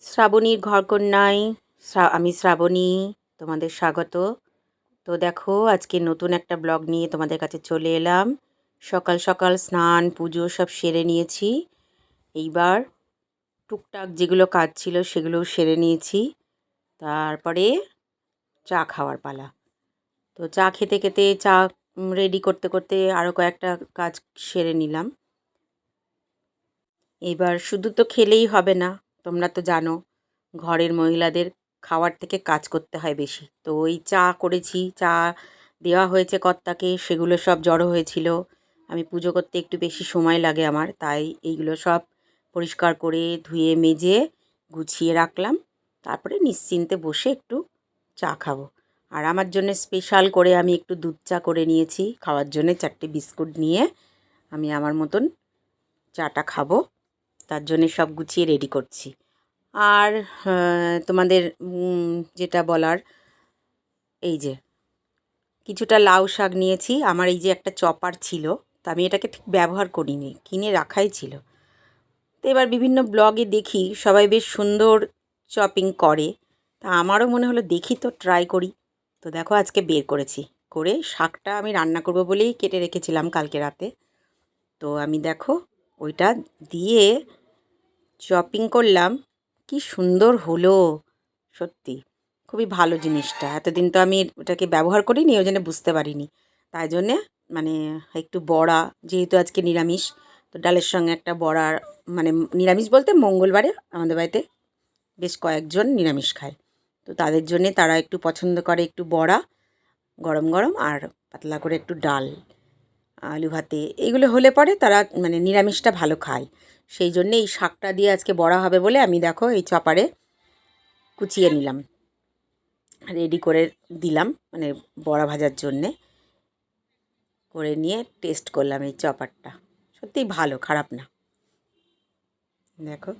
শ্রাবণীর ঘরকন্যায় আমি শ্রাবণী, তোমাদের স্বাগত। তো দেখো, আজকে নতুন একটা ব্লগ নিয়ে তোমাদের কাছে চলে এলাম। সকাল সকাল স্নান পুজো সব সেরে নিয়েছি। এইবার টুকটাক যেগুলো কাজ ছিল সেগুলোও সেরে নিয়েছি। তারপরে চা খাওয়ার পালা। তো চা খেতে খেতে চা রেডি করতে করতে আরও কয়েকটা কাজ সেরে নিলাম। এবার শুধু তো খেলেই হবে না, তোমরা তো জানো ঘরের মহিলাদের খাওয়ার থেকে কাজ করতে হয় বেশি। তো ওই চা করেছি, চা দেওয়া হয়েছে কর্তাকে, সেগুলো সব জড়ো হয়েছিল। আমি পুজো করতে একটু বেশি সময় লাগে আমার, তাই এইগুলো সব পরিষ্কার করে ধুয়ে মেজে গুছিয়ে রাখলাম। তারপরে নিশ্চিন্তে বসে একটু চা খাবো। আর আমার জন্য স্পেশাল করে আমি একটু দুধ চা করে নিয়েছি খাওয়ার জন্যে। 4টে বিস্কুট নিয়ে আমি আমার মতন চাটা খাবো, তার জন্যে সব গুছিয়ে রেডি করছি। আর তোমাদের যেটা বলার, এই যে কিছুটা লাউ শাক নিয়েছি। আমার এই যে একটা চপার ছিল, তো আমি এটাকে ঠিক ব্যবহার করিনি, কিনে রাখাই ছিল। তো এবার বিভিন্ন ব্লগে দেখি সবাই বেশ সুন্দর চপিং করে, তা আমারও মনে হলো দেখি তো, ট্রাই করি। তো দেখো আজকে বের করেছি, করে শাকটা আমি রান্না করব বলেই কেটে রেখেছিলাম কালকে রাতে। তো আমি দেখো ওইটা দিয়ে চপিং করলাম, কি সুন্দর হলো। সত্যি খুবই ভালো জিনিসটা। এতদিন তো আমি ওটাকে ব্যবহার করিনি, ওই জন্য বুঝতে পারিনি। তাই জন্যে মানে একটু বড়া, যেহেতু আজকে নিরামিষ, তো ডালের সঙ্গে একটা বড়া, মানে নিরামিষ বলতে মঙ্গলবারে আমাদের বাড়িতে বেশ কয়েকজন নিরামিষ খায়। তো তাদের জন্যে তারা একটু পছন্দ করে একটু বড়া গরম গরম, আর পাতলা করে একটু ডাল, আলু ভাতে, এগুলো হলে পরে তারা মানে নিরামিষটা ভালো খায়। সেই জন্যে এই শাকটা দিয়ে আজকে বড়া হবে বলে আমি দেখো এই চপারে কুচিয়ে নিলাম, রেডি করে দিলাম, মানে বড়া ভাজার জন্যে করে নিয়ে টেস্ট করলাম এই চপারটা। সত্যিই ভালো, খারাপ না। দেখো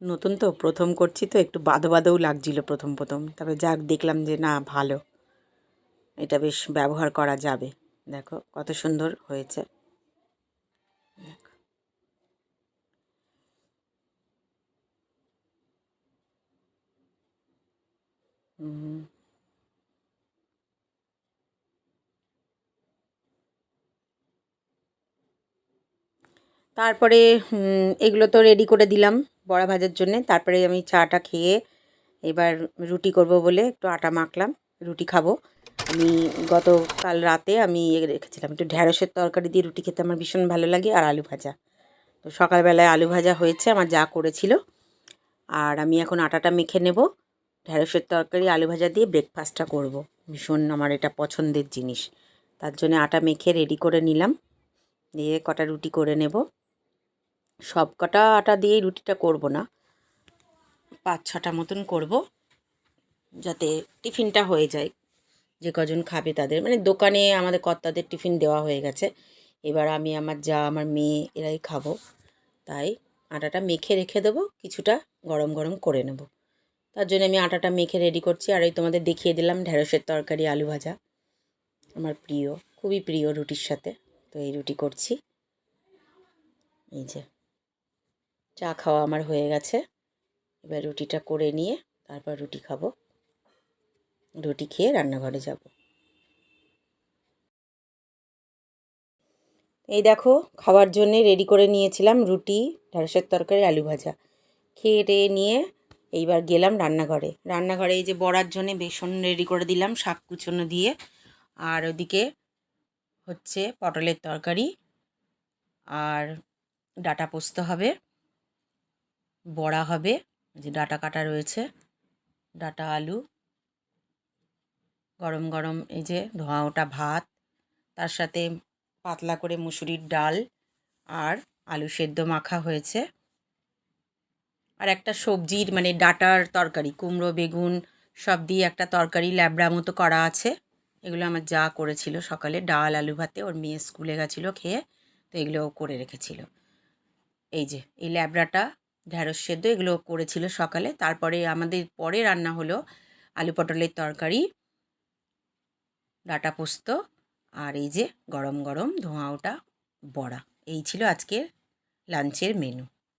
নতুন তো, প্রথম করছি তো একটু বাদো বাদোও লাগছিল প্রথম প্রথম, তবে যাক দেখলাম যে না ভালো, এটা বেশ ব্যবহার করা যাবে। দেখো কত সুন্দর হয়েছে। হুম, তারপরে এগুলো তো রেডি করে দিলাম বড়া ভাজার জন্যে। তারপরে আমি চাটা খেয়ে এবার রুটি করব বলে একটু আটা মাখলাম, রুটি খাবো। আমি গতকাল রাতে আমি রেখেছিলাম একটু ঢ্যাঁড়সের তরকারি দিয়ে রুটি খেতে আমার ভীষণ ভালো লাগে, আর আলু ভাজা। তো সকালবেলায় আলু ভাজা হয়েছে, আমার যা করেছিল। আর আমি এখন আটাটা মেখে নেব, ঢ্যাঁড়সের তরকারি আলু ভাজা দিয়ে ব্রেকফাস্টটা করব। ভীষণ আমার এটা পছন্দের জিনিস, তার জন্য আটা মেখে রেডি করে নিলাম। দিয়ে কটা রুটি করে নেব। সব কটা আটা দিয়েই রুটিটা করব না, 5-6টা মতন করব, যাতে টিফিনটা হয়ে যায়। যে কজন খাবে তাদের, মানে দোকানে আমাদের কর্তাদের টিফিন দেওয়া হয়ে গেছে। এবার আমি, আমার যা, আমার মেয়ে, এরাই খাবো। তাই আটাটা মেখে রেখে দেবো, কিছুটা গরম গরম করে নেব। তার জন্য আমি আটাটা মেখে রেডি করছি। আর এই তোমাদের দেখিয়ে দিলাম ঢ্যাঁড়সের তরকারি আলু ভাজা, আমার প্রিয়, খুবই প্রিয় রুটির সাথে। তো এই রুটি করছি। এই যে চা খাওয়া আমার হয়ে গেছে, এবার রুটিটা করে নিয়ে তারপর রুটি খাবো, রুটি খেয়ে রান্নাঘরে যাব। এই দেখো খাওয়ার জন্যে রেডি করে নিয়েছিলাম রুটি, ঢ্যাঁড়সের তরকারি, আলু ভাজা। খেয়ে টেয়ে নিয়ে এইবার গেলাম রান্নাঘরে। রান্নাঘরে এই যে বড়ার জন্যে বেসন রেডি করে দিলাম শাক কুচোনো দিয়ে। আর ওদিকে হচ্ছে পটলের তরকারি, আর ডাঁটা পোস্ত হবে, বড়া হবে, যে ডাঁটা কাটা রয়েছে, ডাঁটা আলু, গরম গরম এই যে ধোঁয়া ওঠা ভাত, তার সাথে পাতলা করে মুসুরির ডাল, আর আলু সেদ্ধ মাখা হয়েছে। আর একটা সবজির মানে ডাঁটার তরকারি, কুমড়ো বেগুন সব দিয়ে একটা তরকারি ল্যাবড়া মতো করা আছে। এগুলো আমার যা করেছিল সকালে, ডাল আলু ভাতে, ওর মেয়ে স্কুলে গেছিলো খেয়ে, তো এগুলো ও করে রেখেছিল। এই যে এই ল্যাবড়াটা, ঢ্যাঁড়স সেদ্ধ, এগুলো করেছিল সকালে। তারপরে আমাদের পরে রান্না হলো আলু পটলের তরকারি, ডাঁটা পোস্ত, আর এই যে গরম গরম ধোঁয়া ওঠা বড়া। এই ছিল আজকের লাঞ্চের মেনু।